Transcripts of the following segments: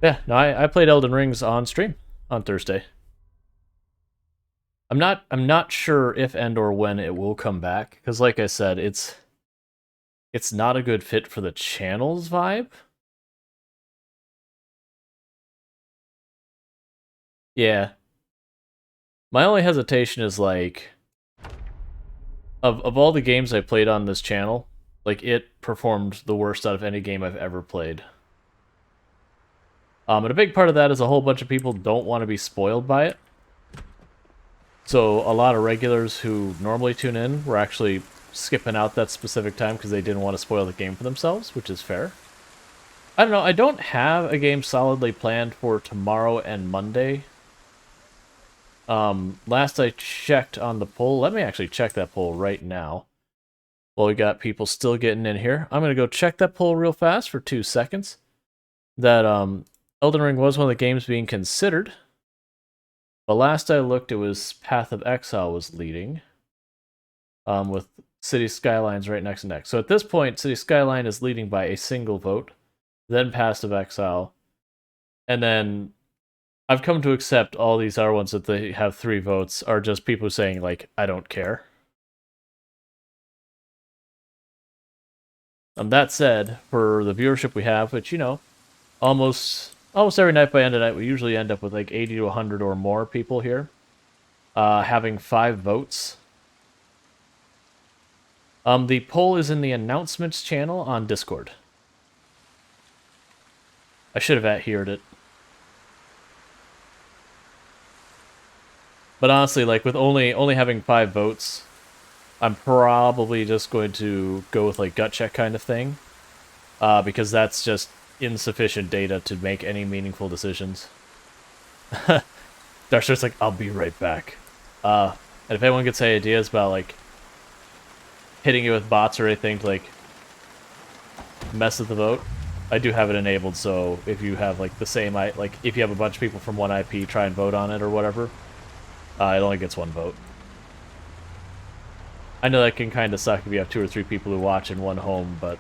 Yeah, no, I played Elden Rings on stream on Thursday. I'm not sure if and or when it will come back because, like I said, it's not a good fit for the channel's vibe. Yeah, my only hesitation is like of all the games I played on this channel, like it performed the worst out of any game I've ever played. And a big part of that is a whole bunch of people don't want to be spoiled by it. So a lot of regulars who normally tune in were actually skipping out that specific time because they didn't want to spoil the game for themselves, which is fair. I don't know, I don't have a game solidly planned for tomorrow and Monday. Last I checked on the poll, let me actually check that poll right now. Well, we got people still getting in here. I'm gonna go check that poll real fast for 2 seconds. That Elden Ring was one of the games being considered. But last I looked, it was Path of Exile was leading. With City Skylines right next to next. So at this point, City Skyline is leading by a single vote, then Path of Exile, and then I've come to accept all these other ones that they have 3 votes are just people saying, like, I don't care. That said, for the viewership we have, which, you know, almost every night by end of night, we usually end up with like 80 to 100 or more people here, having 5 votes. The poll is in the announcements channel on Discord. I should have adhered it. But honestly, like with only having 5 votes, I'm probably just going to go with like gut check kind of thing, because that's just insufficient data to make any meaningful decisions. Darkstar's like, I'll be right back. And if anyone gets any ideas about like hitting you with bots or anything to like mess with the vote, I do have it enabled, so if you have like the same, like if you have a bunch of people from one IP try and vote on it or whatever, it only gets 1 vote. I know that can kind of suck if you have 2 or 3 people who watch in one home, but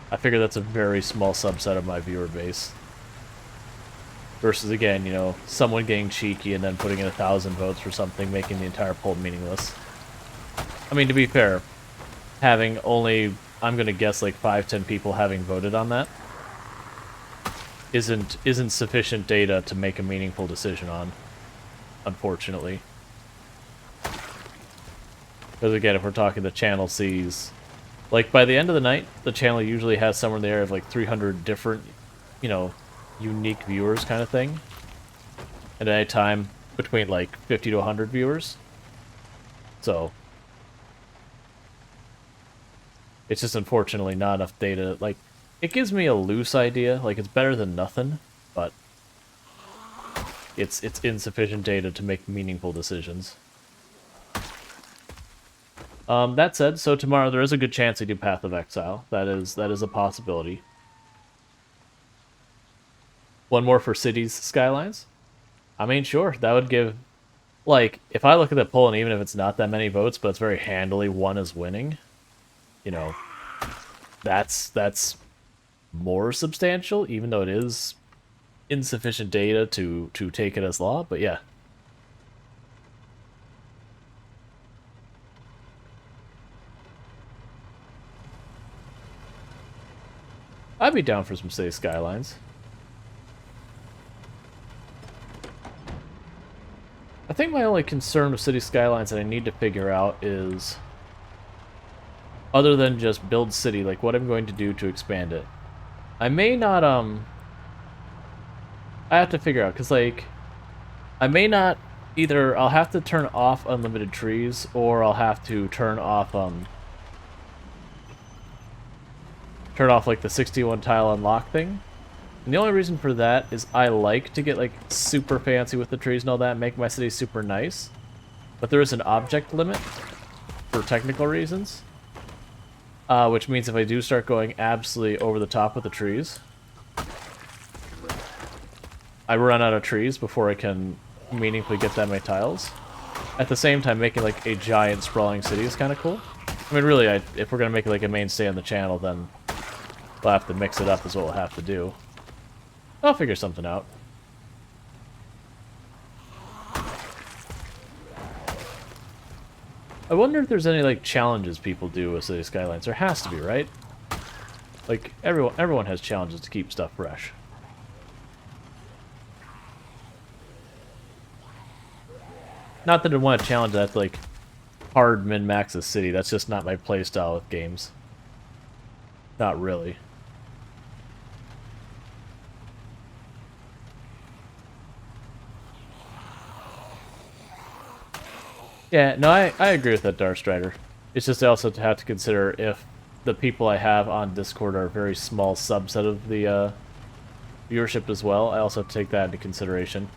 I figure that's a very small subset of my viewer base. Versus, again, you know, someone getting cheeky and then putting in 1,000 votes for something, making the entire poll meaningless. I mean, to be fair, having only, I'm gonna guess, like 5-10 people having voted on that isn't sufficient data to make a meaningful decision on, unfortunately. Because again, if we're talking the channel sees, like by the end of the night, the channel usually has somewhere in the area of like 300 different, you know, unique viewers kind of thing. At any time, between like 50 to 100 viewers. So, it's just unfortunately not enough data. Like, it gives me a loose idea. Like, it's better than nothing, but it's insufficient data to make meaningful decisions. That said, so tomorrow there is a good chance I do Path of Exile. That is a possibility. 1 more for Cities Skylines? I mean, sure, that would give... Like, if I look at the poll, and even if it's not that many votes, but it's very handily 1 is winning, you know, that's more substantial, even though it is insufficient data to take it as law, but yeah. I'd be down for some City Skylines. I think my only concern with City Skylines that I need to figure out is, other than just build city, like what I'm going to do to expand it. I may not, I have to figure out, because like, I may not, either I'll have to turn off unlimited trees, or I'll have to turn off like the 61 tile unlock thing. And the only reason for that is I like to get like super fancy with the trees and all that, make my city super nice. But there is an object limit for technical reasons. Which means if I do start going absolutely over the top with the trees, I run out of trees before I can meaningfully get that many tiles. At the same time, making like a giant sprawling city is kind of cool. I mean, really, if we're going to make it like a mainstay on the channel, then we'll have to mix it up is what we'll have to do. I'll figure something out. I wonder if there's any, like, challenges people do with City Skylines. There has to be, right? Like, everyone has challenges to keep stuff fresh. Not that I want a challenge that's, like, hard min-max a city. That's just not my playstyle with games. Not really. Yeah, no, I agree with that, Darkstrider. It's just I also have to consider if the people I have on Discord are a very small subset of the viewership as well. I also have to take that into consideration.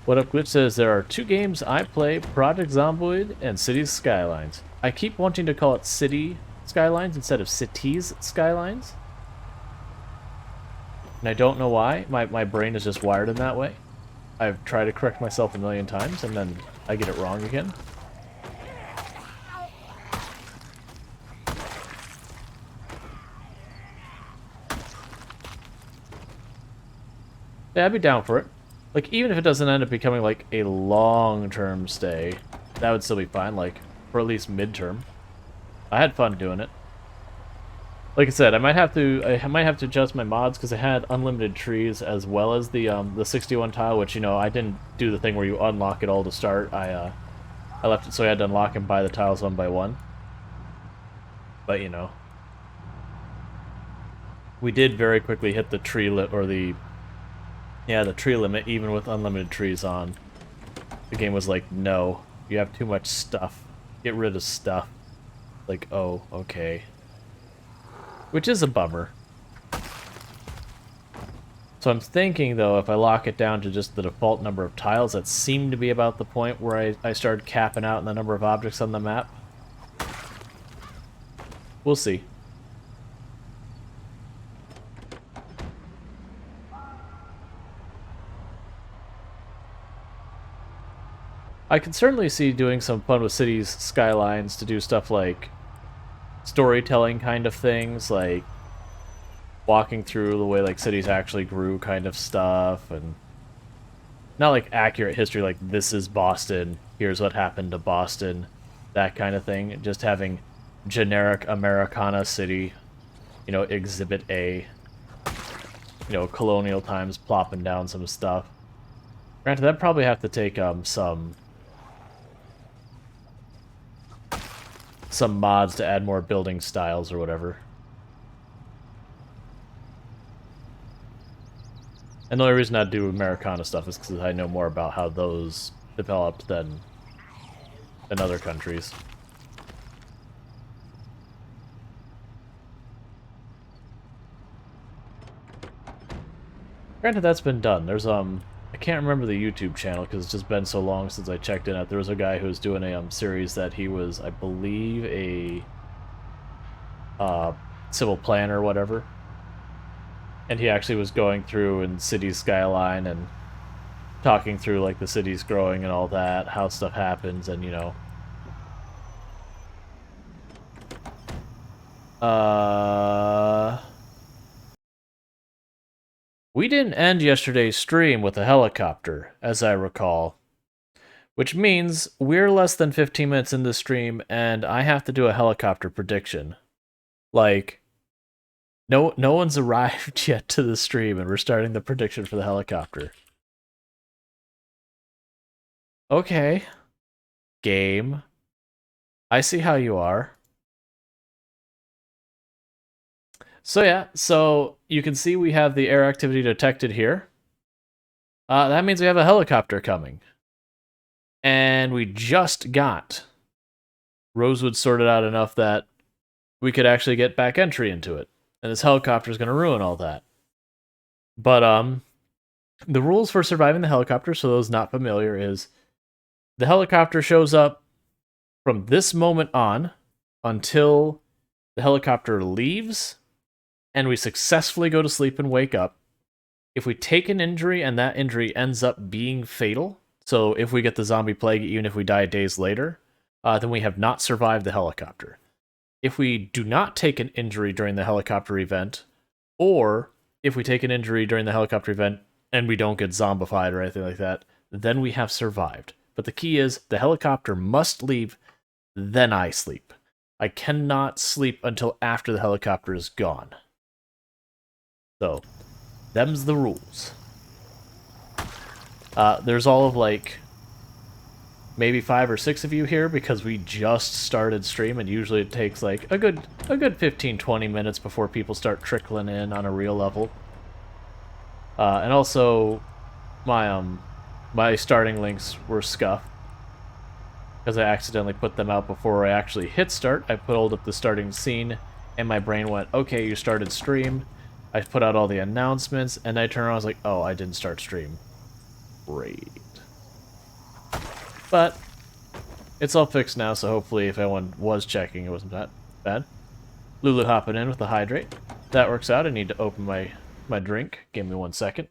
What Up Glitch says, there are 2 games I play, Project Zomboid and Cities Skylines. I keep wanting to call it City Skylines instead of Cities Skylines. And I don't know why. My brain is just wired in that way. I've tried to correct myself a million times, and then I get it wrong again. Yeah, I'd be down for it. Like, even if it doesn't end up becoming, like, a long-term stay, that would still be fine, like, for at least midterm. I had fun doing it. Like I said, I might have to adjust my mods because I had unlimited trees as well as the 61 tile, which, you know, I didn't do the thing where you unlock it all to start. I left it so I had to unlock and buy the tiles one by one. But, you know, we did very quickly hit the tree the tree limit even with unlimited trees on. The game was like, no, you have too much stuff. Get rid of stuff. Like, oh, okay. Which is a bummer. So I'm thinking, though, if I lock it down to just the default number of tiles, that seemed to be about the point where I started capping out in the number of objects on the map. We'll see. I can certainly see doing some fun with Cities Skylines to do stuff like storytelling kind of things, like walking through the way like cities actually grew kind of stuff, and not like accurate history like this is Boston, here's what happened to Boston, that kind of thing. Just having generic Americana city, you know, exhibit A, you know, colonial times plopping down some stuff. Granted, that'd probably have to take some mods to add more building styles or whatever. And the only reason I do Americana stuff is because I know more about how those developed than other countries. Granted, that's been done. There's I can't remember the YouTube channel because it's just been so long since I checked in it. There was a guy who was doing a series that he was, I believe, a civil planner or whatever. And he actually was going through in City Skyline and talking through like the cities growing and all that, how stuff happens, and you know. We didn't end yesterday's stream with a helicopter, as I recall. Which means we're less than 15 minutes in the stream, and I have to do a helicopter prediction. Like, no one's arrived yet to the stream, and we're starting the prediction for the helicopter. Okay. Game. I see how you are. So yeah, so you can see we have the air activity detected here. That means we have a helicopter coming. And we just got Rosewood sorted out enough that we could actually get back entry into it. And this helicopter is going to ruin all that. But the rules for surviving the helicopter, so those not familiar, is the helicopter shows up from this moment on until the helicopter leaves and we successfully go to sleep and wake up. If we take an injury and that injury ends up being fatal, so if we get the zombie plague, even if we die days later, then we have not survived the helicopter. If we do not take an injury during the helicopter event, or if we take an injury during the helicopter event and we don't get zombified or anything like that, then we have survived. But the key is the helicopter must leave, then I sleep. I cannot sleep until after the helicopter is gone. So, them's the rules. There's all of like maybe 5 or 6 of you here because we just started stream, and usually it takes like a good 15-20 minutes before people start trickling in on a real level. And also, my starting links were scuffed because I accidentally put them out before I actually hit start. I pulled up the starting scene, and my brain went, "Okay, you started stream." I put out all the announcements, and I turned around, I was like, "Oh, I didn't start stream." Great. But it's all fixed now, so hopefully if anyone was checking, it wasn't that bad. Lulu hopping in with the hydrate. That works out. I need to open my drink. Give me 1 second.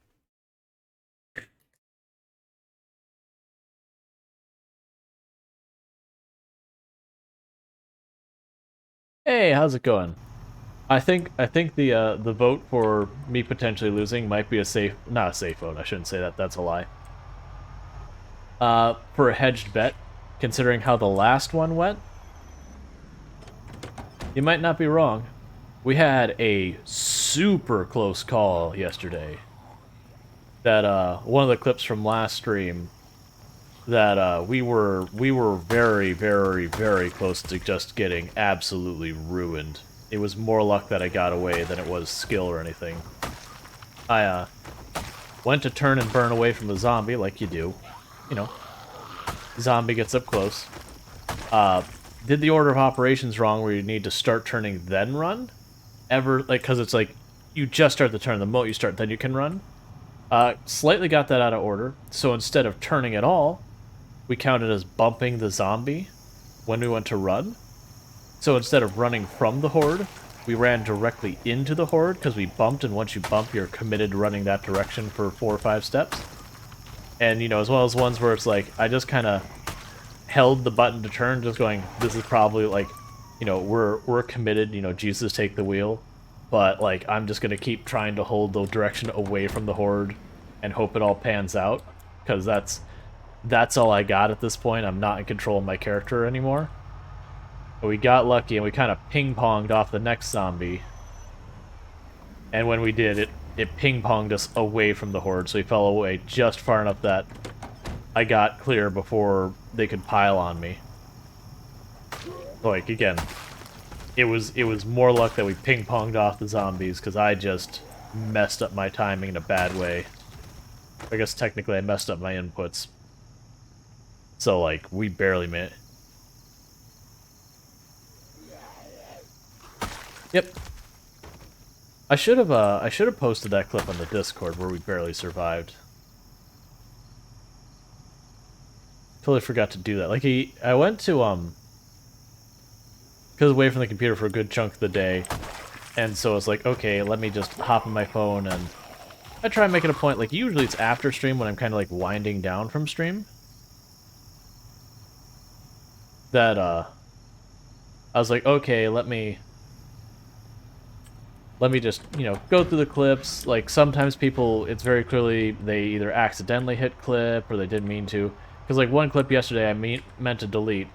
Hey, how's it going? I think the vote for me potentially losing might be not a safe vote. I shouldn't say that. That's a lie. For a hedged bet, considering how the last one went, you might not be wrong. We had a super close call yesterday. That one of the clips from last stream, that we were very, very, very close to just getting absolutely ruined. It was more luck that I got away than it was skill or anything. I went to turn and burn away from the zombie like you do. You know, zombie gets up close. Did the order of operations wrong where you need to start turning then run? Because it's like, you just start the turn, the moment you start, then you can run. Slightly got that out of order, so instead of turning at all, we counted as bumping the zombie when we went to run. So instead of running from the horde, we ran directly into the horde because we bumped, and once you bump, you're committed to running that direction for 4 or 5 steps. And, you know, as well as ones where it's like, I just kind of held the button to turn, just going, this is probably like, you know, we're committed, you know, Jesus take the wheel. But, like, I'm just going to keep trying to hold the direction away from the horde and hope it all pans out. Because that's all I got at this point. I'm not in control of my character anymore. But we got lucky and we kind of ping-ponged off the next zombie. And when we did, it ping-ponged us away from the horde, so we fell away just far enough that I got clear before they could pile on me. Like, again, it was more luck that we ping-ponged off the zombies, because I just messed up my timing in a bad way. I guess technically I messed up my inputs. So, like, we barely made it. Yep. I should have posted that clip on the Discord where we barely survived. Totally forgot to do that. Like, I went to because away from the computer for a good chunk of the day, and so it's like, okay, let me just hop on my phone, and I try and make it a point. Like, usually it's after stream when I'm kind of like winding down from stream. That I was like, okay, let me just, you know, go through the clips. Like, sometimes people, it's very clearly they either accidentally hit clip or they didn't mean to. Because, like, one clip yesterday I meant to delete.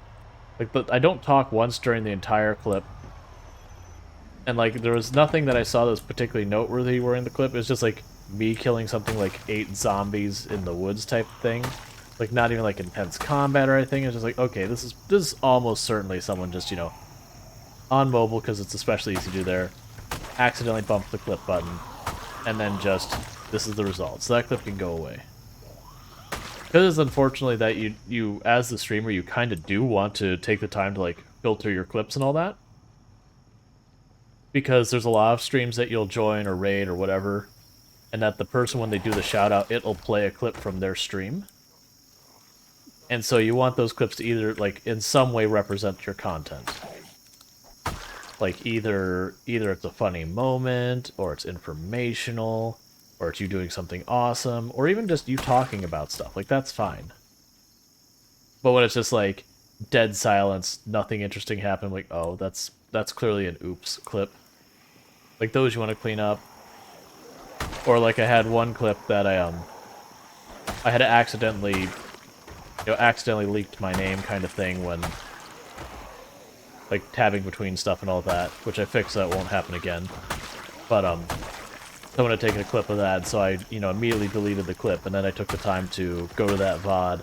Like, but I don't talk once during the entire clip. And, like, there was nothing that I saw that was particularly noteworthy during the clip. It was just, like, me killing something like 8 zombies in the woods type thing. Like, not even, like, intense combat or anything. It's just like, okay, this is almost certainly someone just, you know, on mobile, because it's especially easy to do there, accidentally bumped the clip button, and then just, this is the result. So that clip can go away. Because it's unfortunately that you as the streamer, you kind of do want to take the time to, like, filter your clips and all that. Because there's a lot of streams that you'll join or raid or whatever, and that the person, when they do the shout-out, it'll play a clip from their stream. And so you want those clips to either, like, in some way represent your content. Like, either it's a funny moment, or it's informational, or it's you doing something awesome, or even just you talking about stuff. Like, that's fine. But when it's just like, dead silence, nothing interesting happened. Like, oh, that's clearly an oops clip. Like those you want to clean up. Or like I had one clip that I had accidentally accidentally leaked my name kind of thing when like tabbing between stuff and all that, which I fixed so that won't happen again. But someone had taken a clip of that, so I, immediately deleted the clip, and then I took the time to go to that VOD.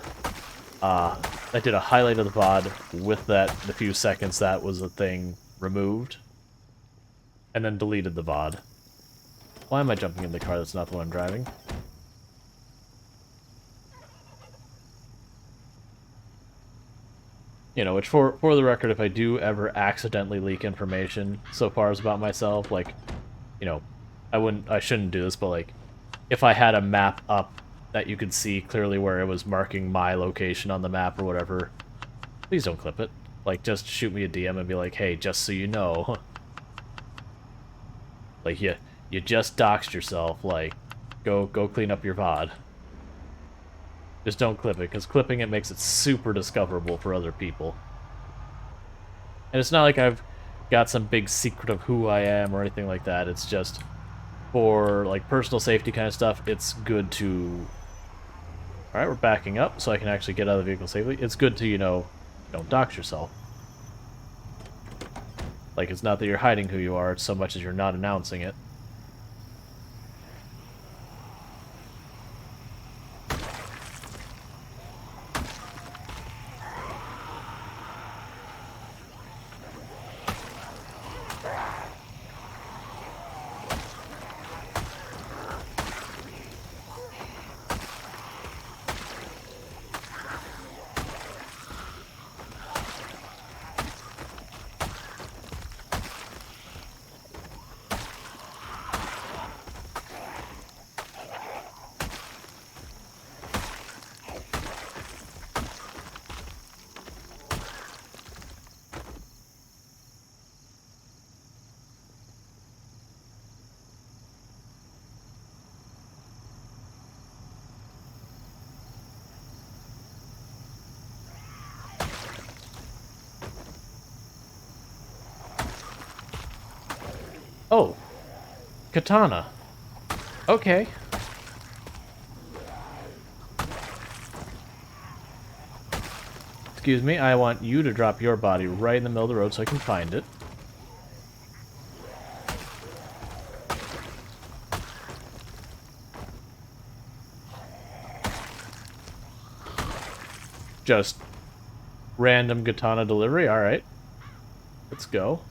I did a highlight of the VOD with the few seconds that was a thing removed, and then deleted the VOD. Why am I jumping in the car that's not the one I'm driving? Which for the record, if I do ever accidentally leak information so far as about myself, like, I shouldn't do this, but like, if I had a map up that you could see clearly where it was marking my location on the map or whatever, please don't clip it. Like, just shoot me a DM and be like, hey, just so you know. Like, you just doxed yourself, like, go clean up your VOD. Just don't clip it, because clipping it makes it super discoverable for other people. And it's not like I've got some big secret of who I am or anything like that. It's just, for, like, personal safety kind of stuff, it's good to... Alright, we're backing up, so I can actually get out of the vehicle safely. It's good to, don't dox yourself. Like, it's not that you're hiding who you are, it's so much as you're not announcing it. Oh, katana. Okay. Excuse me, I want you to drop your body right in the middle of the road so I can find it. Just random katana delivery, alright. Let's go.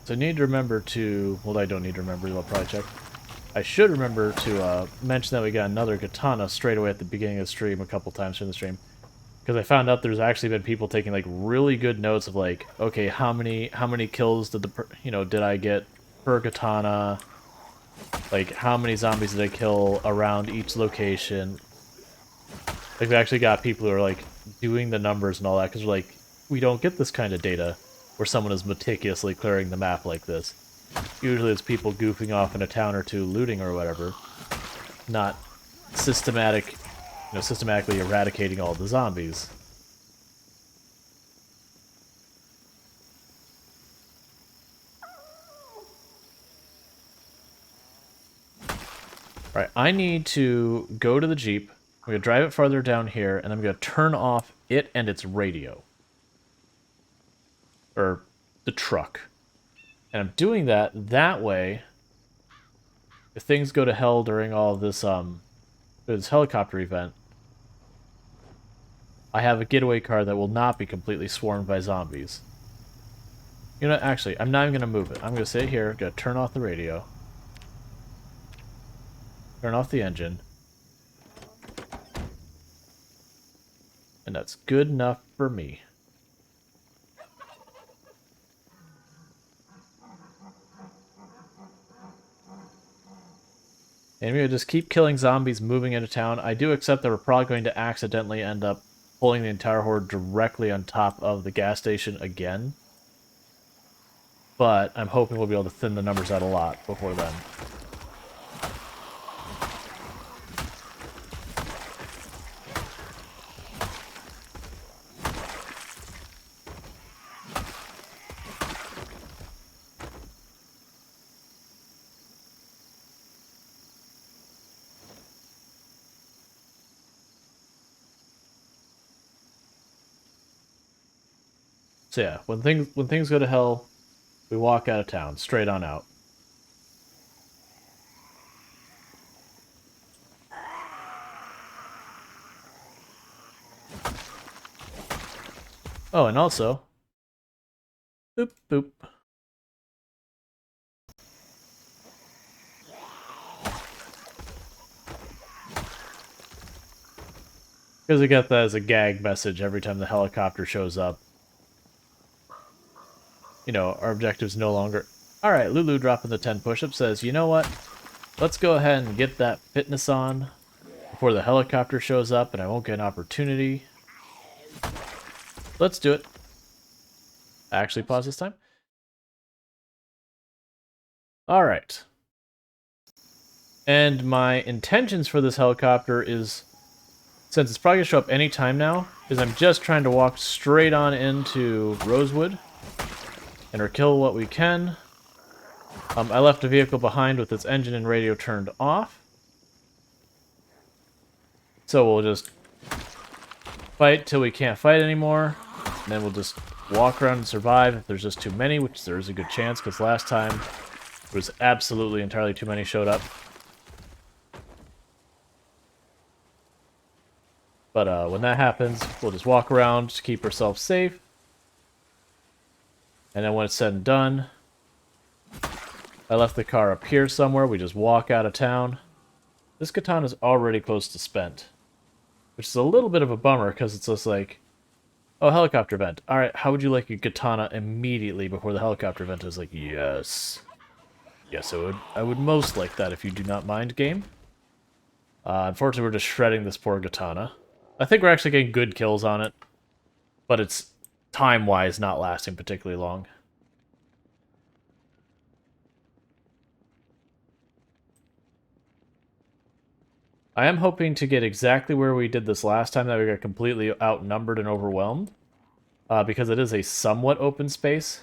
So I need to remember to... Well, I don't need to remember, I'll probably check. I should remember to mention that we got another katana straight away at the beginning of the stream a couple times during the stream. Because I found out there's actually been people taking, like, really good notes of, like, okay, how many kills did did I get per katana? Like, how many zombies did I kill around each location? Like, we actually got people who are, like, doing the numbers and all that, because we're like, we don't get this kind of data where someone is meticulously clearing the map like this. Usually it's people goofing off in a town or two, looting or whatever, not systematically eradicating all the zombies. Alright, I need to go to the Jeep. I'm going to drive it farther down here, and I'm going to turn off it and its radio. Or the truck. And I'm doing that way, if things go to hell during all of this, this helicopter event, I have a getaway car that will not be completely swarmed by zombies. You know, actually, I'm not even going to move it. I'm going to sit here, going to turn off the radio. Turn off the engine. And that's good enough for me. And we're going to just keep killing zombies moving into town. I do accept that we're probably going to accidentally end up pulling the entire horde directly on top of the gas station again. But I'm hoping we'll be able to thin the numbers out a lot before then. So yeah, when things go to hell, we walk out of town, straight on out. Oh, and also, boop boop. Because we got that as a gag message every time the helicopter shows up. You know, our objective's no longer... Alright, Lulu dropping the 10 push-ups says, you know what? Let's go ahead and get that fitness on before the helicopter shows up and I won't get an opportunity. Let's do it. I actually pause this time. Alright. And my intentions for this helicopter is, since it's probably going to show up any time now, is I'm just trying to walk straight on into Rosewood and kill what we can. I left a vehicle behind with its engine and radio turned off. So we'll just fight till we can't fight anymore. And then we'll just walk around and survive if there's just too many, which there is a good chance, because last time it was absolutely entirely too many showed up. But when that happens, we'll just walk around to keep ourselves safe. And then when it's said and done, I left the car up here somewhere. We just walk out of town. This katana is already close to spent, which is a little bit of a bummer because it's just like, oh, helicopter vent. All right, how would you like a katana immediately before the helicopter vent? Is like, yes. Yes, I would most like that if you do not mind, game. Unfortunately, we're just shredding this poor katana. I think we're actually getting good kills on it, but it's time-wise not lasting particularly long. I am hoping to get exactly where we did this last time, that we got completely outnumbered and overwhelmed, because it is a somewhat open space.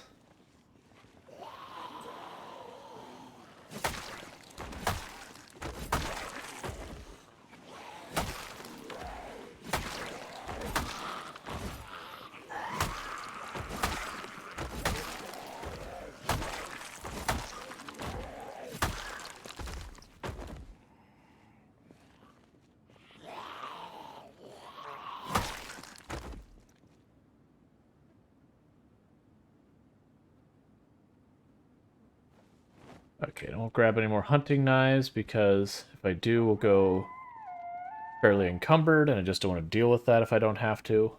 Okay, I won't grab any more hunting knives, because if I do, we'll go fairly encumbered, and I just don't want to deal with that if I don't have to.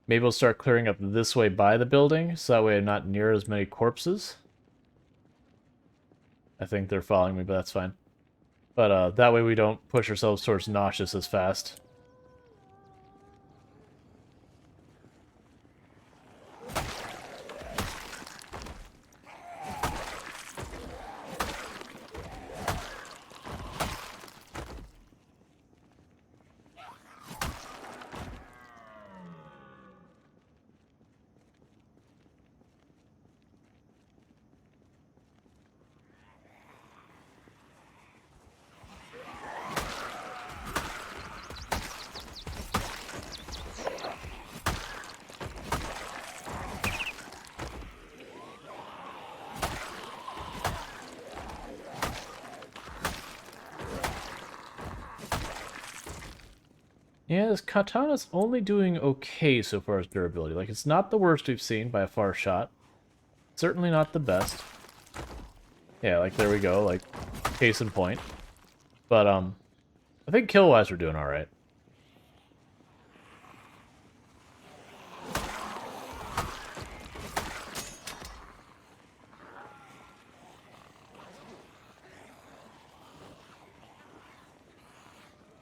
Maybe we'll start clearing up this way by the building, so that way I'm not near as many corpses. I think they're following me, but that's fine. But that way we don't push ourselves towards nauseous as fast. Yeah, this katana's only doing okay so far as durability. Like, it's not the worst we've seen by a far shot. Certainly not the best. Yeah, like, there we go. Like, case in point. But, I think kill-wise we're doing alright.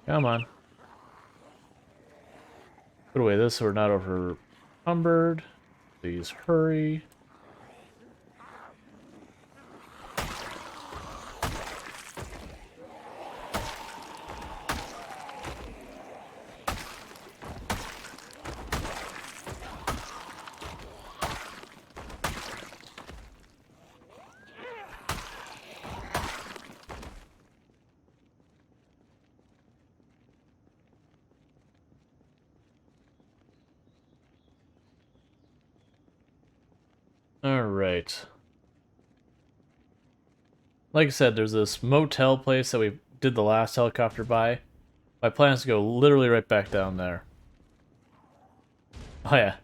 Come on. Put away this so we're not over encumbered. Please hurry. Alright. Like I said, there's this motel place that we did the last helicopter by. My plan is to go literally right back down there. Oh yeah.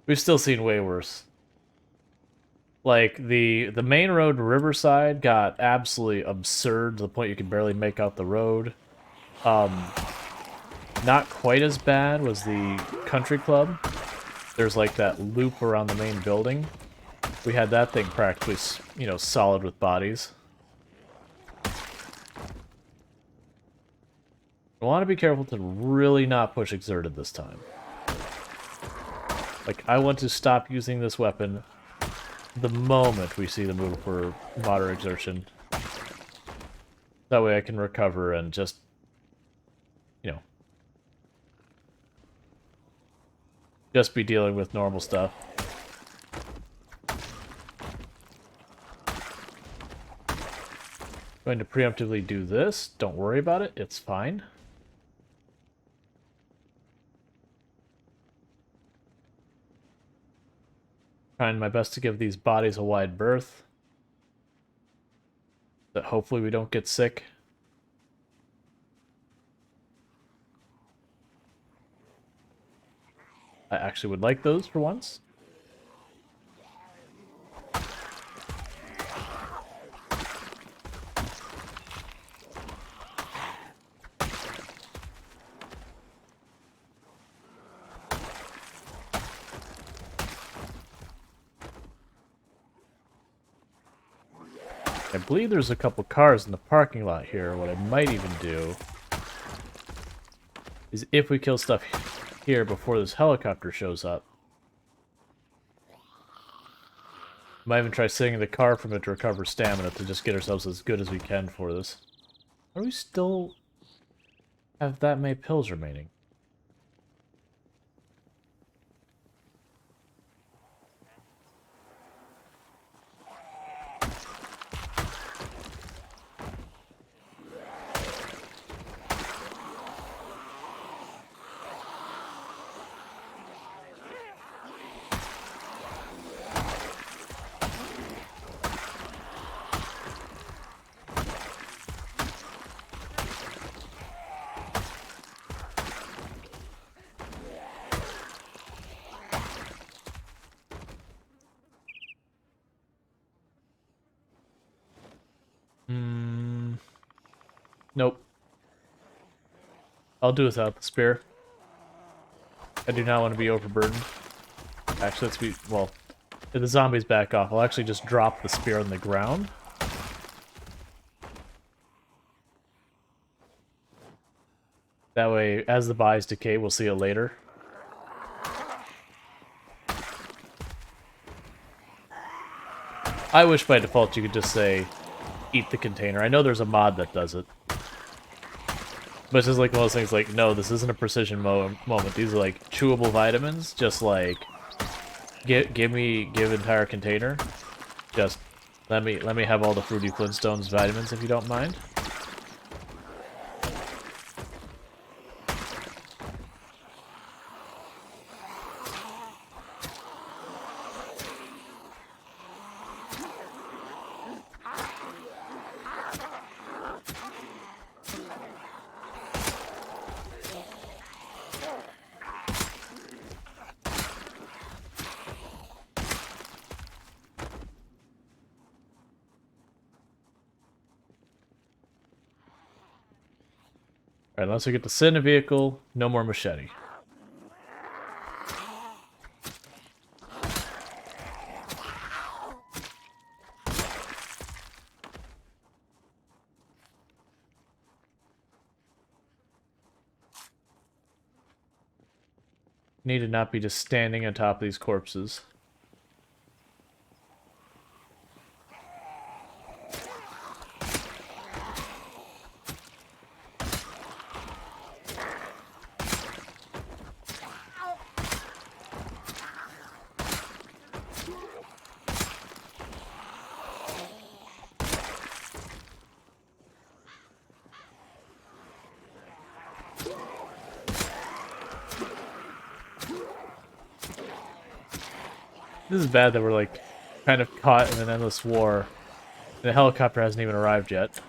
We've still seen way worse. Like, the main road to Riverside got absolutely absurd to the point you could barely make out the road. Not quite as bad was the country club. There's like that loop around the main building. We had that thing practically, you know, solid with bodies. I want to be careful to really not push exerted this time. Like, I want to stop using this weapon the moment we see the move for moderate exertion. That way I can recover and just, you know, just be dealing with normal stuff. Going to preemptively do this. Don't worry about it. It's fine. Trying my best to give these bodies a wide berth. That hopefully we don't get sick. I actually would like those for once. I believe there's a couple cars in the parking lot here. What I might even do is if we kill stuff here before this helicopter shows up, might even try sitting in the car from it to recover stamina to just get ourselves as good as we can for this. Are we still have that many pills remaining? Nope. I'll do without the spear. I do not want to be overburdened. Actually, let's be... well, if the zombies back off, I'll actually just drop the spear on the ground. That way, as the bodies decay, we'll see it later. I wish by default you could just say, eat the container. I know there's a mod that does it. But it's just like one of those things like, no, this isn't a precision moment. These are like chewable vitamins. Just like, give entire container. Just let me have all the Fruity Flintstones vitamins if you don't mind. Alright, unless we get to sit in a vehicle, no more machete. Need to not be just standing on top of these corpses. This is bad that we're like kind of caught in an endless war. The helicopter hasn't even arrived yet.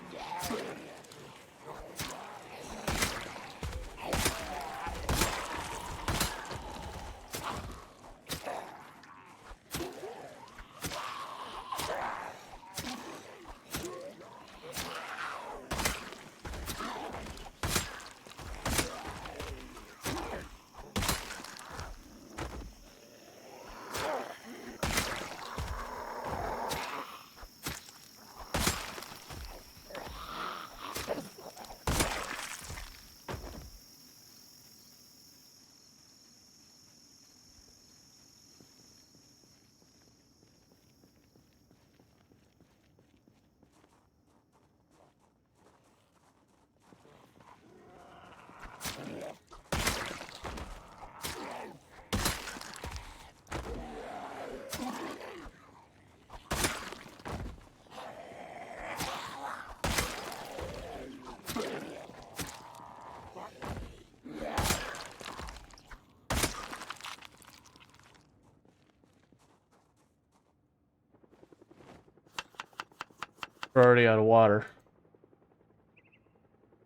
We're already out of water.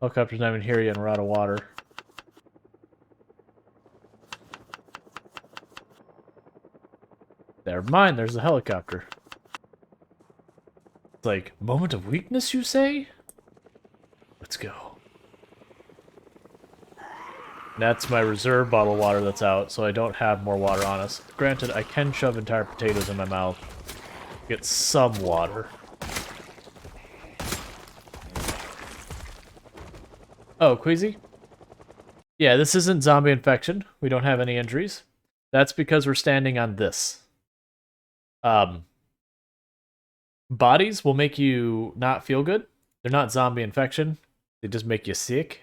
Helicopter's not even here yet and we're out of water. Never mind, there's a helicopter. It's like, moment of weakness, you say? Let's go. And that's my reserve bottle of water that's out, so I don't have more water on us. Granted, I can shove entire potatoes in my mouth. Get some water. Oh, Queasy? Yeah, this isn't zombie infection. We don't have any injuries. That's because we're standing on this. Bodies will make you not feel good. They're not zombie infection. They just make you sick.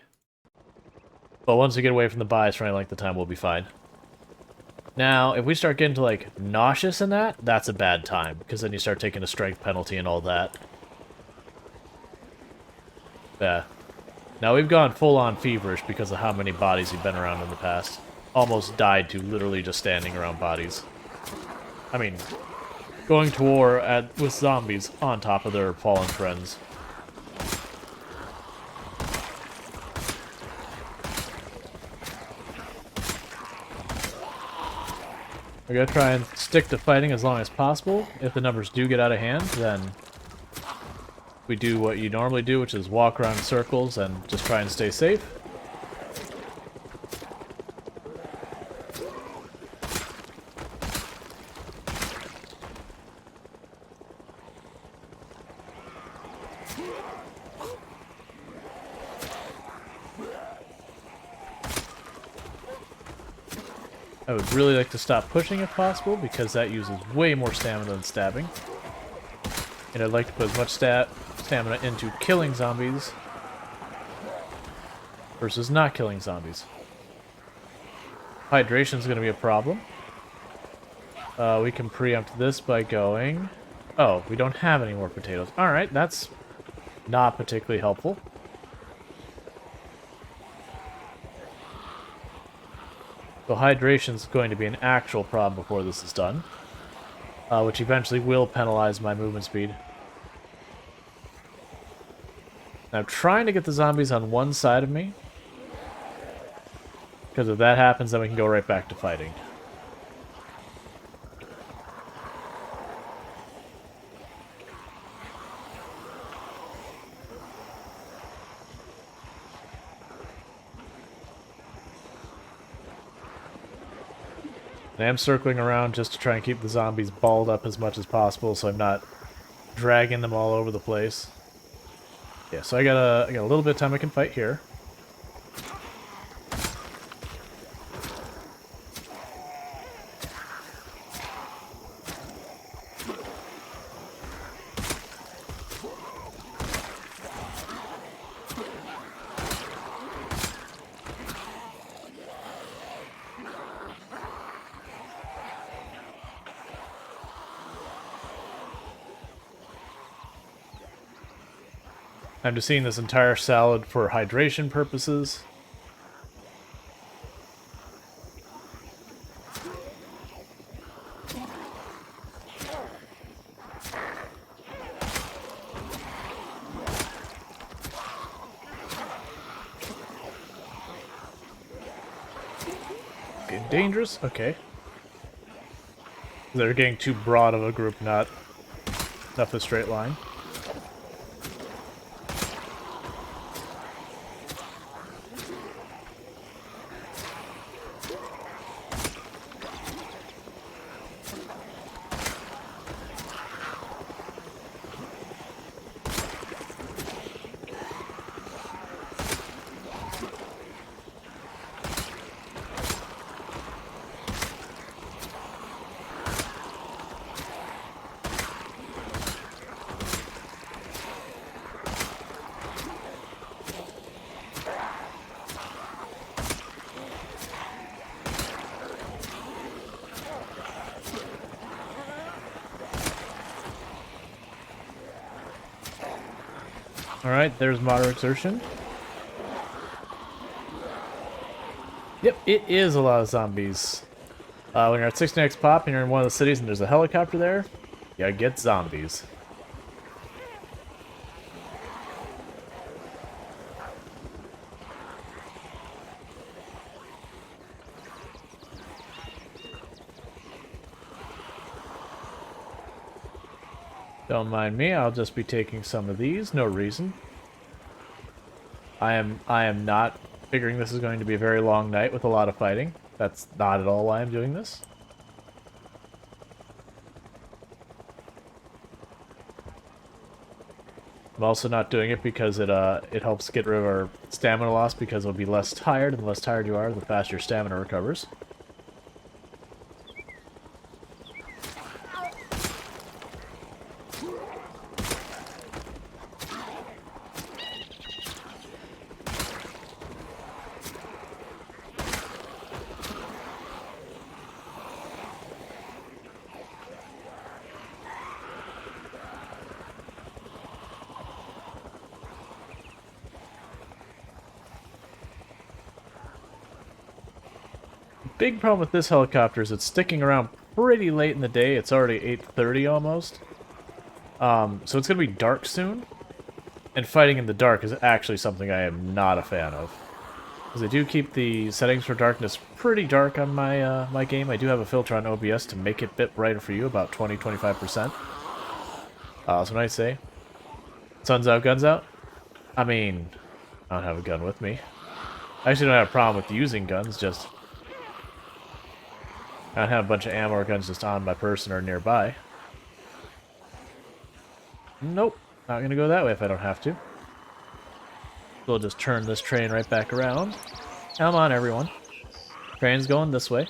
But once we get away from the bodies for any length of time, we'll be fine. Now, if we start getting to, like, nauseous in that, that's a bad time. Because then you start taking a strength penalty and all that. Yeah. Now, we've gone full-on feverish because of how many bodies we've been around in the past. Almost died to literally just standing around bodies. I mean, going to war with zombies on top of their fallen friends. We're gonna try and stick to fighting as long as possible. If the numbers do get out of hand, then we do what you normally do, which is walk around in circles and just try and stay safe. I would really like to stop pushing if possible, because that uses way more stamina than stabbing. And I'd like to put as much stamina into killing zombies versus not killing zombies. Hydration is going to be a problem. We can preempt this by going... Oh, we don't have any more potatoes. Alright, that's not particularly helpful. So hydration is going to be an actual problem before this is done. Which eventually will penalize my movement speed. Now, I'm trying to get the zombies on one side of me. Because if that happens, then we can go right back to fighting. I am circling around just to try and keep the zombies balled up as much as possible so I'm not dragging them all over the place. Yeah, so I got a little bit of time I can fight here. I'm just eating this entire salad for hydration purposes. Getting dangerous? Okay. They're getting too broad of a group, not enough of a straight line. Alright, there's moderate exertion. Yep, it is a lot of zombies. When you're at 69x pop and you're in one of the cities and there's a helicopter there, you get zombies. Don't mind me, I'll just be taking some of these, no reason. I am not figuring this is going to be a very long night with a lot of fighting. That's not at all why I'm doing this. I'm also not doing it because it helps get rid of our stamina loss because it'll be less tired, and the less tired you are, the faster your stamina recovers. Big problem with this helicopter is it's sticking around pretty late in the day. It's already 8:30 almost. So it's going to be dark soon. And fighting in the dark is actually something I am not a fan of. Because I do keep the settings for darkness pretty dark on my my game. I do have a filter on OBS to make it a bit brighter for you, about 20-25%. That's what I say. Sun's out, guns out? I mean, I don't have a gun with me. I actually don't have a problem with using guns, just I don't have a bunch of ammo or guns just on my person or nearby. Nope, not gonna go that way if I don't have to. We'll just turn this train right back around. Come on, everyone. Train's going this way.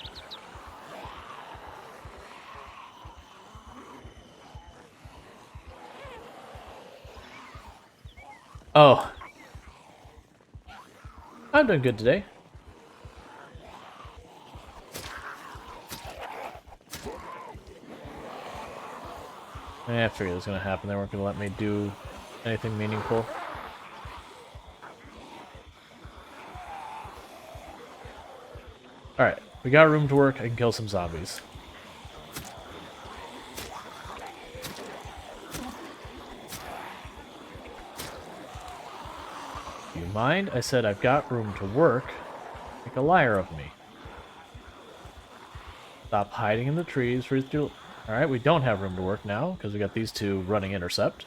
Oh. I'm doing good today. I figured it was going to happen. They weren't going to let me do anything meaningful. Alright, we got room to work. I can kill some zombies. Do you mind? I said I've got room to work. Make a liar of me. Stop hiding in the trees. Alright, we don't have room to work now, because we got these two running intercept.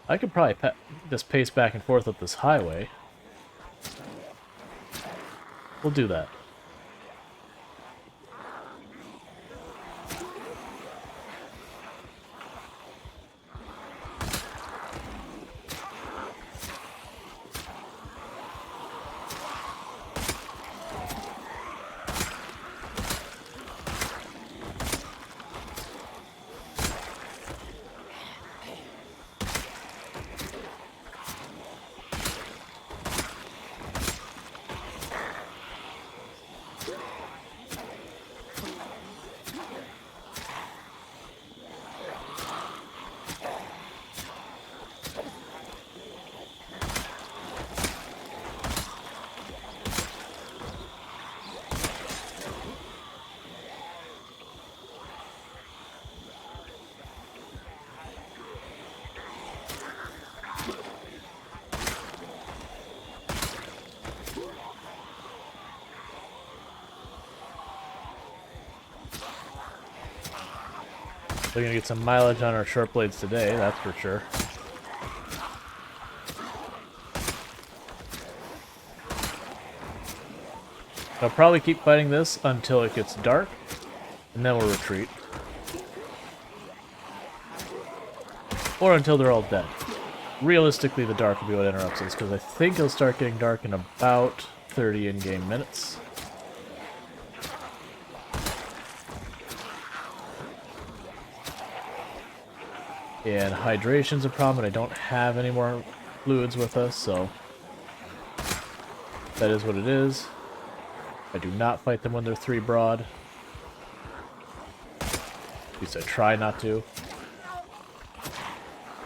I could probably just pace back and forth up this highway. we'll do that. We're gonna get some mileage on our short blades today, that's for sure. I'll probably keep fighting this until it gets dark, and then we'll retreat. Or until they're all dead. Realistically, the dark will be what interrupts us, because I think it'll start getting dark in about 30 in-game minutes. And hydration's a problem, and I don't have any more fluids with us, so that is what it is. I do not fight them when they're 3 broad. At least I try not to.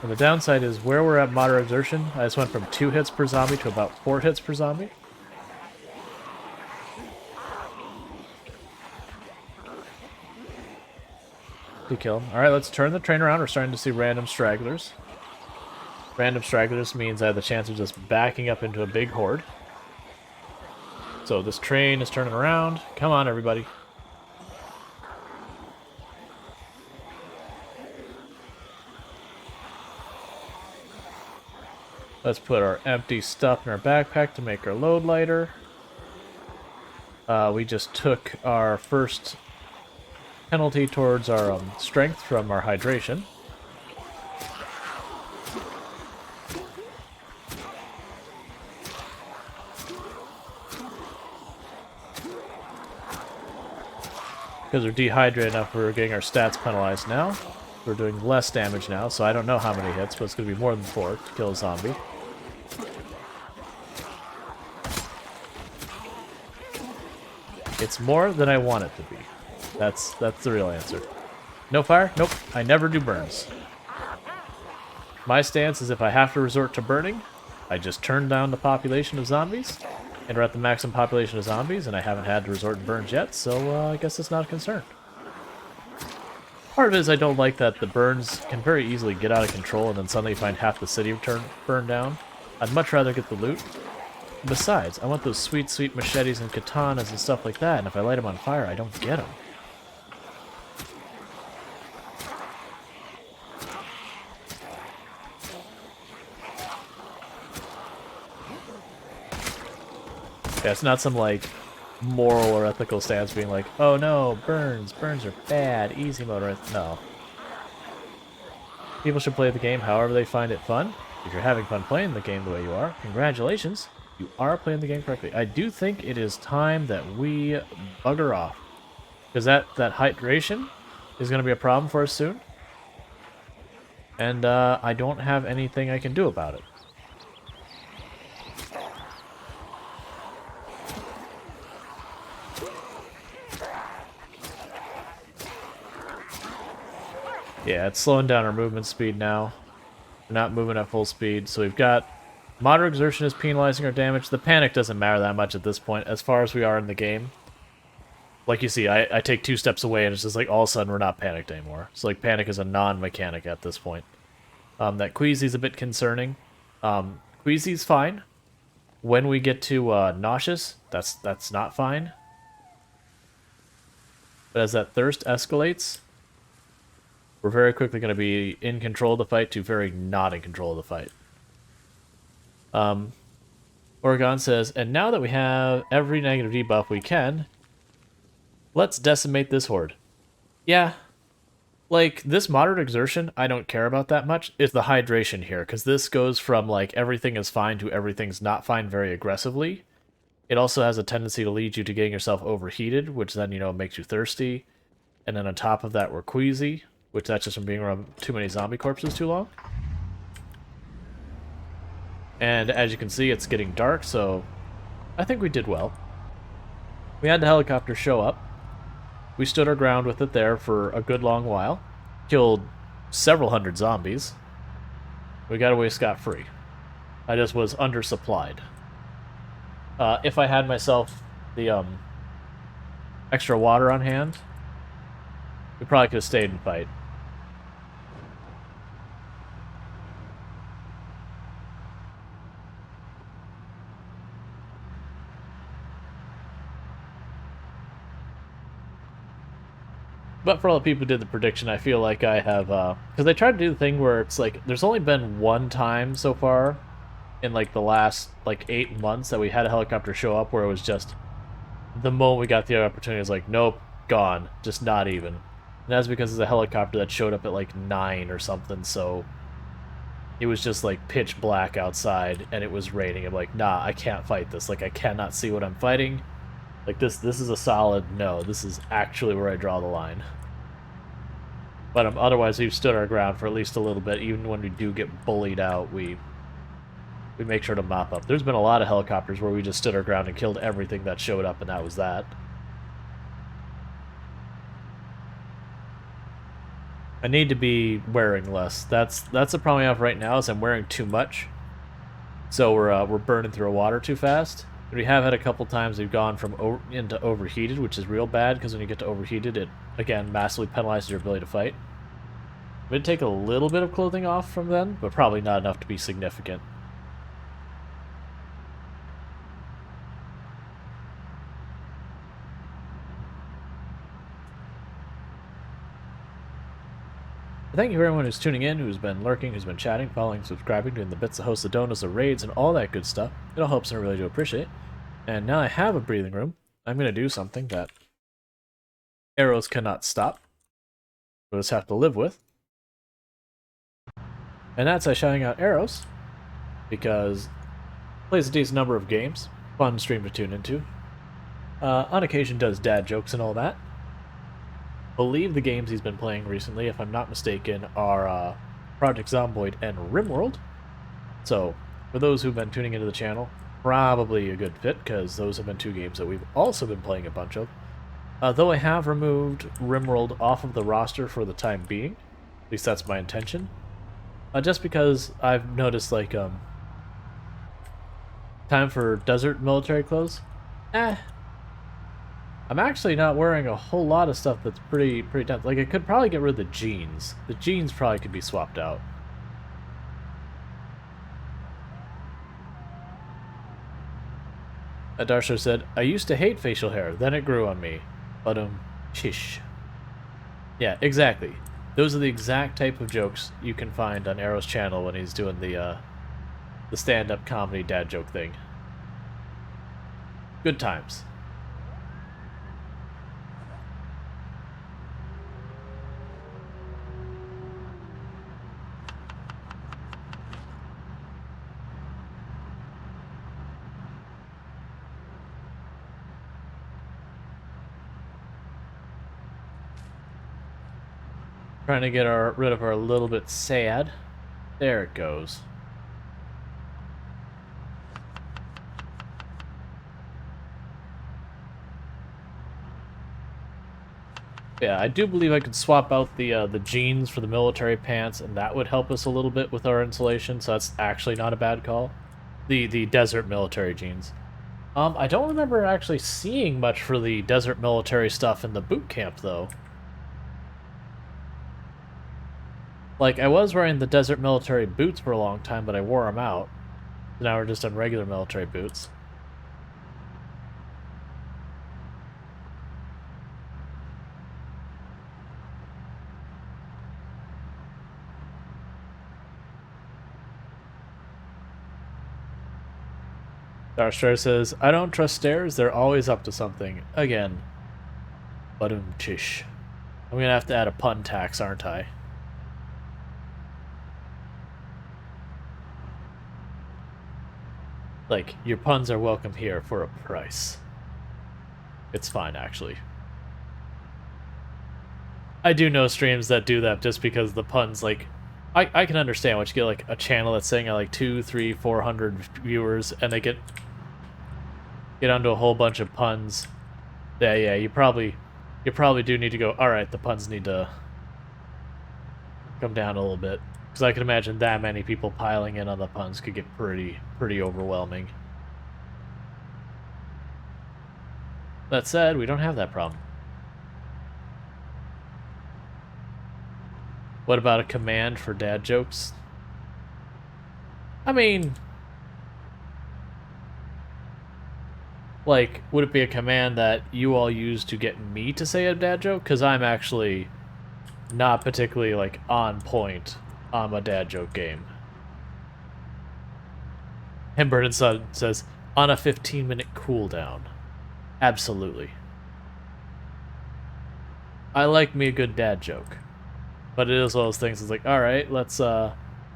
And the downside is where we're at moderate exertion, I just went from 2 hits per zombie to about 4 hits per zombie. To kill him. Alright, let's turn the train around. We're starting to see random stragglers. Random stragglers means I have the chance of just backing up into a big horde. So this train is turning around. Come on, everybody. Let's put our empty stuff in our backpack to make our load lighter. We just took our first penalty towards our strength from our hydration. Because we're dehydrated enough, we're getting our stats penalized now. We're doing less damage now, so I don't know how many hits, but it's going to be more than 4 to kill a zombie. It's more than I want it to be. That's the real answer. No fire? Nope. I never do burns. My stance is if I have to resort to burning, I just turn down the population of zombies, and we're at the maximum population of zombies, and I haven't had to resort to burns yet, so I guess it's not a concern. Part of it is I don't like that the burns can very easily get out of control and then suddenly find half the city burned down. I'd much rather get the loot. Besides, I want those sweet, sweet machetes and katanas and stuff like that, and if I light them on fire, I don't get them. Yeah, it's not some, like, moral or ethical stance being like, oh no, burns are bad, easy mode, right? No. People should play the game however they find it fun. If you're having fun playing the game the way you are, congratulations, you are playing the game correctly. I do think it is time that we bugger off. Because that hydration is going to be a problem for us soon. And I don't have anything I can do about it. Yeah, it's slowing down our movement speed now. We're not moving at full speed, so we've got moderate exertion is penalizing our damage. The panic doesn't matter that much at this point, as far as we are in the game. Like you see, I take 2 steps away and it's just like all of a sudden we're not panicked anymore. So like panic is a non-mechanic at this point. That queasy's a bit concerning. Queasy's fine. When we get to nauseous, that's not fine. But as that thirst escalates, we're very quickly going to be in control of the fight to very not in control of the fight. Oregon says, and now that we have every negative debuff we can, let's decimate this horde. Yeah, like, this moderate exertion, I don't care about that much. It's the hydration here, because this goes from, like, everything is fine to everything's not fine very aggressively. It also has a tendency to lead you to getting yourself overheated, which then, makes you thirsty. And then on top of that, we're queasy, which that's just from being around too many zombie corpses too long. And as you can see, it's getting dark, so I think we did well. We had the helicopter show up. We stood our ground with it there for a good long while. Killed several hundred zombies. We got away scot-free. I just was undersupplied. If I had myself the extra water on hand, we probably could have stayed and fight. But for all the people who did the prediction, I feel like I have, because they tried to do the thing where it's like, there's only been one time so far in like the last like 8 months that we had a helicopter show up where it was just, the moment we got the opportunity, it was like, nope, gone, just not even. And that's because it's a helicopter that showed up at like 9 or something, so it was just like pitch black outside and it was raining. I'm like, nah, I can't fight this. Like, I cannot see what I'm fighting. Like, this is a solid no. This is actually where I draw the line. But otherwise, we've stood our ground for at least a little bit. Even when we do get bullied out, we make sure to mop up. There's been a lot of helicopters where we just stood our ground and killed everything that showed up, and that was that. I need to be wearing less. That's the problem I have right now, is I'm wearing too much. So we're burning through water too fast. We have had a couple times we've gone from into overheated, which is real bad, because when you get to overheated, it, again, massively penalizes your ability to fight. I'm going to take a little bit of clothing off from then, but probably not enough to be significant. Thank you for everyone who's tuning in, who's been lurking, who's been chatting, following, subscribing, doing the bits to host the donuts, the raids, and all that good stuff. It all helps, and I really do appreciate it. And now I have a breathing room. I'm going to do something that arrows cannot stop. We'll just have to live with. And that's by shouting out arrows, because plays a decent number of games. Fun stream to tune into. On occasion does dad jokes and all that. Believe the games he's been playing recently, if I'm not mistaken, are Project Zomboid and RimWorld. So, for those who've been tuning into the channel, probably a good fit, because those have been 2 games that we've also been playing a bunch of. Though I have removed RimWorld off of the roster for the time being, at least that's my intention. Just because I've noticed, like, time for desert military clothes? I'm actually not wearing a whole lot of stuff that's pretty dense. Like, I could probably get rid of the jeans. The jeans probably could be swapped out. Darsho said, I used to hate facial hair, then it grew on me. But, shish. Yeah, exactly. Those are the exact type of jokes you can find on Arrow's channel when he's doing the stand-up comedy dad joke thing. Good times. Trying to get rid of our little bit sad. There it goes. Yeah, I do believe I could swap out the jeans for the military pants, and that would help us a little bit with our insulation, so that's actually not a bad call. The desert military jeans. I don't remember actually seeing much for the desert military stuff in the boot camp, though. Like, I was wearing the desert military boots for a long time, but I wore them out. So now we're just on regular military boots. Starstrayer says, I don't trust stairs, they're always up to something. Again. Tish. I'm gonna have to add a pun tax, aren't I? Like, your puns are welcome here for a price. It's fine, actually. I do know streams that do that just because the puns, like... I can understand once you get, like, a channel that's saying, like, 200, 300, 400 viewers, and they get onto a whole bunch of puns. Yeah, you probably do need to go, alright, the puns need to come down a little bit. Because I can imagine that many people piling in on the puns could get pretty overwhelming. That said, we don't have that problem. What about a command for dad jokes? I mean... Like, would it be a command that you all use to get me to say a dad joke? Because I'm actually not particularly, like, on point on a dad joke game. Himbert and Son says, on a 15-minute cooldown. Absolutely. I like me a good dad joke. But it is one of those things, it's like, alright, let's, you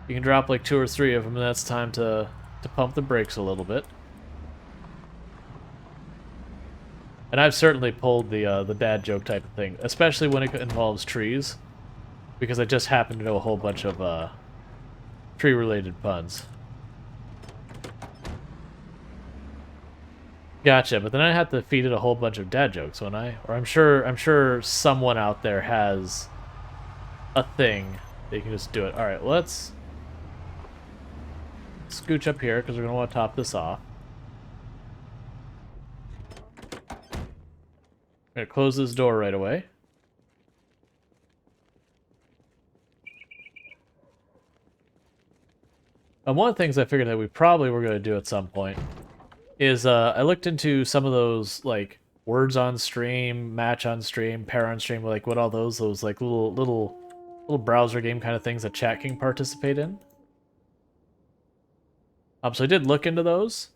can drop like 2 or 3 of them, and that's time to pump the brakes a little bit. And I've certainly pulled the dad joke type of thing, especially when it involves trees, because I just happen to know a whole bunch of tree-related puns. Gotcha, but then I have to feed it a whole bunch of dad jokes, won't I? Or I'm sure someone out there has a thing that you can just do it. All right, let's scooch up here because we're gonna want to top this off. I'm gonna close this door right away. One of the things I figured that we probably were going to do at some point is I looked into some of those, like, words on stream, match on stream, pair on stream, like what all those like little browser game kind of things that chat can participate in. So I did look into those.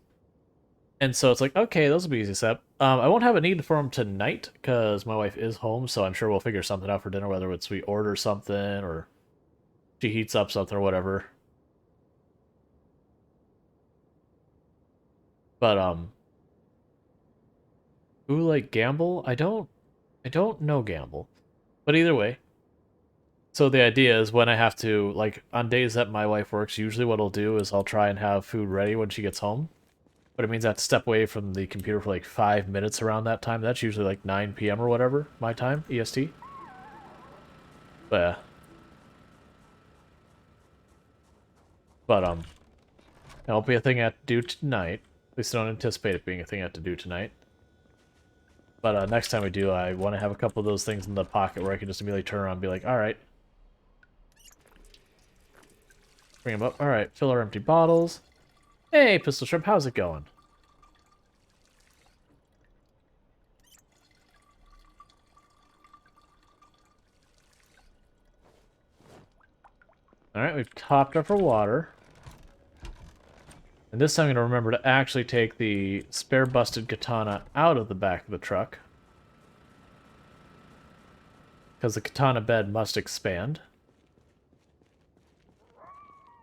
And so it's like, okay, those will be easy to set up. I won't have a need for them tonight because my wife is home, so I'm sure we'll figure something out for dinner, whether it's we order something or she heats up something or whatever. But ooh, like Gamble? I don't know Gamble. But either way. So the idea is when I have to, like, on days that my wife works, usually what I'll do is I'll try and have food ready when she gets home. But it means I have to step away from the computer for like 5 minutes around that time. That's usually like 9 p.m. or whatever, my time, EST. But yeah. But it won't be a thing I have to do tonight. At least I don't anticipate it being a thing I have to do tonight. But next time we do, I want to have a couple of those things in the pocket where I can just immediately turn around and be like, alright. Bring them up. Alright, fill our empty bottles. Hey, Pistol Shrimp, how's it going? Alright, we've topped up our water. And this time I'm going to remember to actually take the spare busted katana out of the back of the truck. Because the katana bed must expand.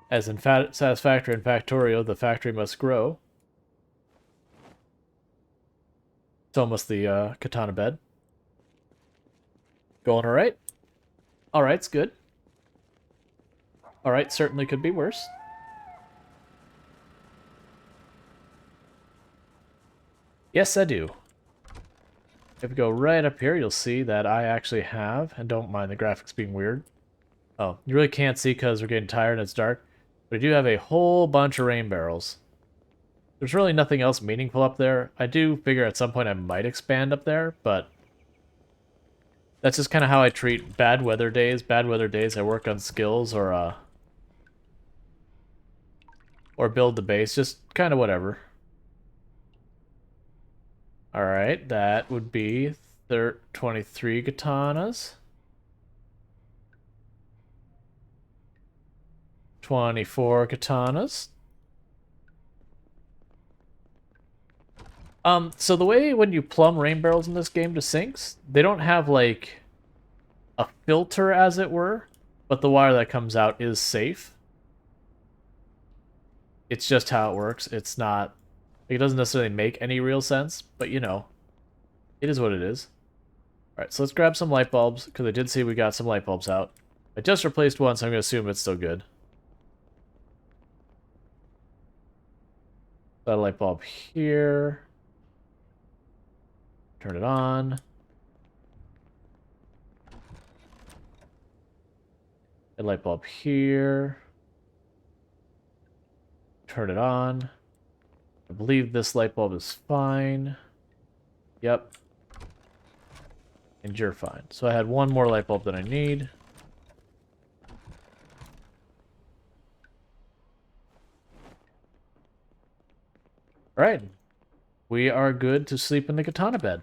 As in Satisfactory and Factorio, the factory must grow. So must the katana bed. Going alright? Alright's good. Alright, certainly could be worse. Yes, I do. If we go right up here, you'll see that I actually have, and don't mind the graphics being weird. Oh, you really can't see because we're getting tired and it's dark. But I do have a whole bunch of rain barrels. There's really nothing else meaningful up there. I do figure at some point I might expand up there, but that's just kind of how I treat bad weather days. Bad weather days, I work on skills or build the base, just kind of whatever. Alright, that would be 23 katanas. 24 katanas. So the way when you plumb rain barrels in this game to sinks, they don't have, like, a filter, as it were, but the water that comes out is safe. It's just how it works. It's not... It doesn't necessarily make any real sense, but, you know, it is what it is. Alright, so let's grab some light bulbs, because I did see we got some light bulbs out. I just replaced one, so I'm going to assume it's still good. That light bulb here. Turn it on. A light bulb here. Turn it on. I believe this light bulb is fine. Yep. And you're fine. So I had one more light bulb than I need. Alright. We are good to sleep in the katana bed.